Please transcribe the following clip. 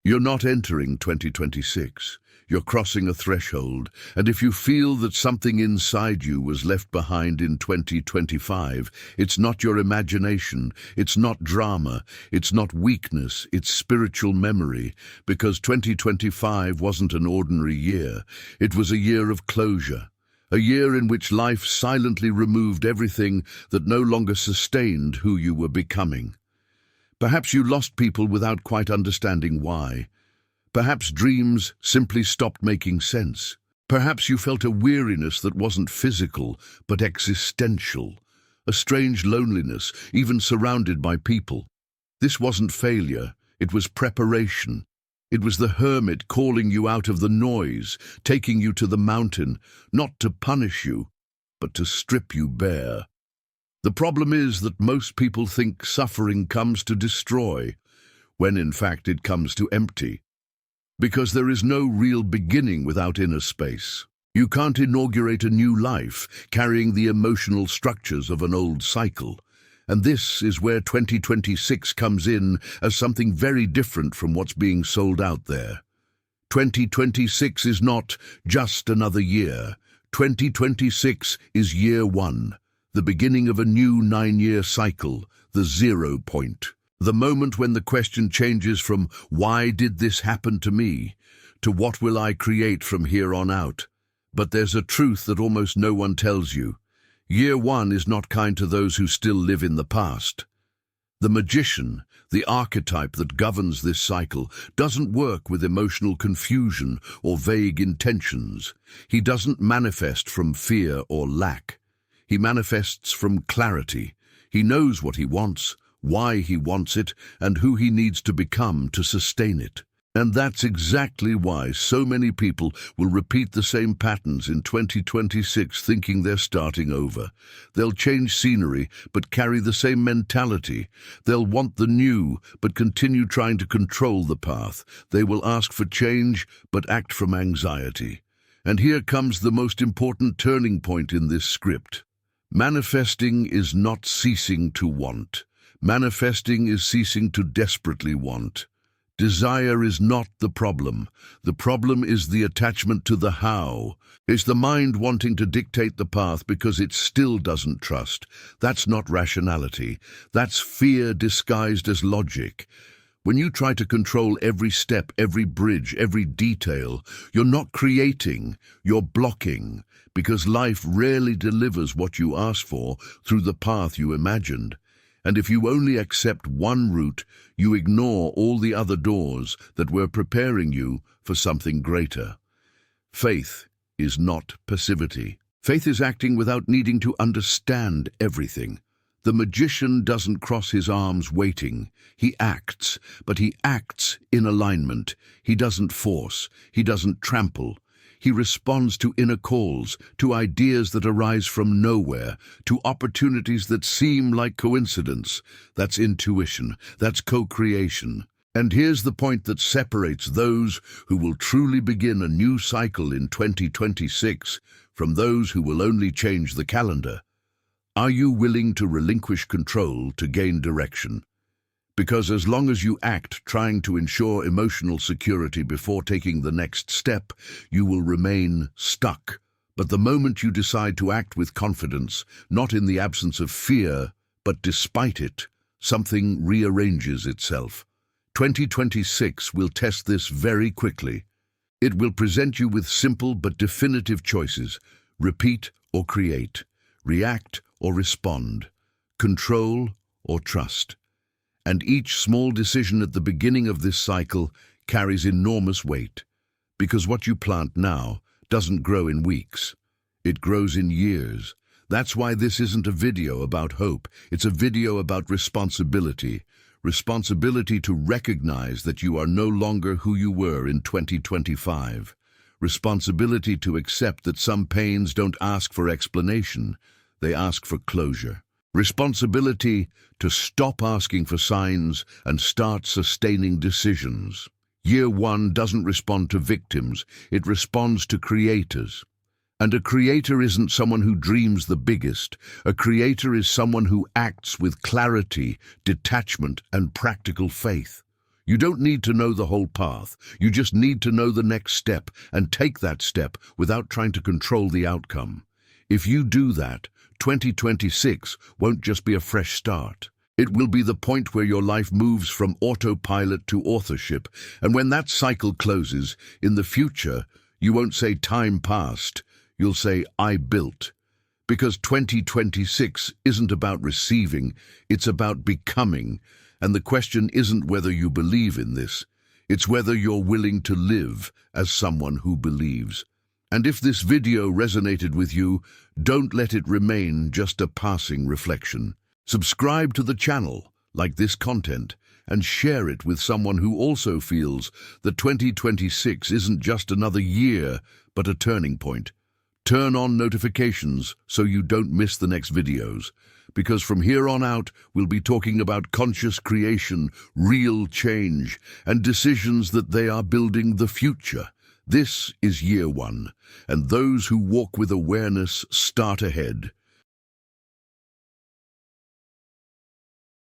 You're not entering 2026. You're crossing a threshold, and if you feel that something inside you was left behind in 2025, it's not your imagination, it's not drama, it's not weakness, it's spiritual memory, because 2025 wasn't an ordinary year. It was a year of closure, a year in which life silently removed everything that no longer sustained who you were becoming. Perhaps you lost people without quite understanding why. Perhaps dreams simply stopped making sense. Perhaps you felt a weariness that wasn't physical, but existential. A strange loneliness, even surrounded by people. This wasn't failure, it was preparation. It was the hermit calling you out of the noise, taking you to the mountain, not to punish you, but to strip you bare. The problem is that most people think suffering comes to destroy, when in fact it comes to empty. Because there is no real beginning without inner space. You can't inaugurate a new life carrying the emotional structures of an old cycle. And this is where 2026 comes in as something very different from what's being sold out there. 2026 is not just another year. 2026 is year one. The beginning of a new 9-year cycle, the 0 point. The moment when the question changes from "why did this happen to me?" to "what will I create from here on out?" But there's a truth that almost no one tells you. Year one is not kind to those who still live in the past. The magician, the archetype that governs this cycle, doesn't work with emotional confusion or vague intentions. He doesn't manifest from fear or lack. He manifests from clarity. He knows what he wants, why he wants it, and who he needs to become to sustain it. And that's exactly why so many people will repeat the same patterns in 2026 thinking they're starting over. They'll change scenery but carry the same mentality. They'll want the new but continue trying to control the path. They will ask for change but act from anxiety. And here comes the most important turning point in this script. Manifesting is not ceasing to want. Manifesting is ceasing to desperately want. Desire is not the problem. The problem is the attachment to the how. It's the mind wanting to dictate the path because it still doesn't trust. That's not rationality. That's fear disguised as logic. When you try to control every step, every bridge, every detail, you're not creating, you're blocking, because life rarely delivers what you ask for through the path you imagined. And if you only accept one route, you ignore all the other doors that were preparing you for something greater. Faith is not passivity. Faith is acting without needing to understand everything. The magician doesn't cross his arms waiting. He acts, but he acts in alignment. He doesn't force. He doesn't trample. He responds to inner calls, to ideas that arise from nowhere, to opportunities that seem like coincidence. That's intuition. That's co-creation. And here's the point that separates those who will truly begin a new cycle in 2026 from those who will only change the calendar. Are you willing to relinquish control to gain direction? Because as long as you act trying to ensure emotional security before taking the next step, you will remain stuck. But the moment you decide to act with confidence, not in the absence of fear, but despite it, something rearranges itself. 2026 will test this very quickly. It will present you with simple but definitive choices: repeat or create, react or respond, control or trust. And each small decision at the beginning of this cycle carries enormous weight, because what you plant now doesn't grow in weeks. It grows in years. That's why this isn't a video about hope. It's a video about responsibility. Responsibility to recognize that you are no longer who you were in 2025. Responsibility to accept that some pains don't ask for explanation. They ask for closure. Responsibility to stop asking for signs and start sustaining decisions. Year one doesn't respond to victims, it responds to creators. And a creator isn't someone who dreams the biggest. A creator is someone who acts with clarity, detachment, and practical faith. You don't need to know the whole path. You just need to know the next step and take that step without trying to control the outcome. If you do that, 2026 won't just be a fresh start. It will be the point where your life moves from autopilot to authorship, and when that cycle closes, in the future, you won't say time passed, you'll say I built. Because 2026 isn't about receiving, it's about becoming, and the question isn't whether you believe in this, it's whether you're willing to live as someone who believes. And if this video resonated with you, don't let it remain just a passing reflection. Subscribe to the channel, like this content, and share it with someone who also feels that 2026 isn't just another year, but a turning point. Turn on notifications so you don't miss the next videos, because from here on out, we'll be talking about conscious creation, real change, and decisions that they are building the future. This is year one, and those who walk with awareness start ahead.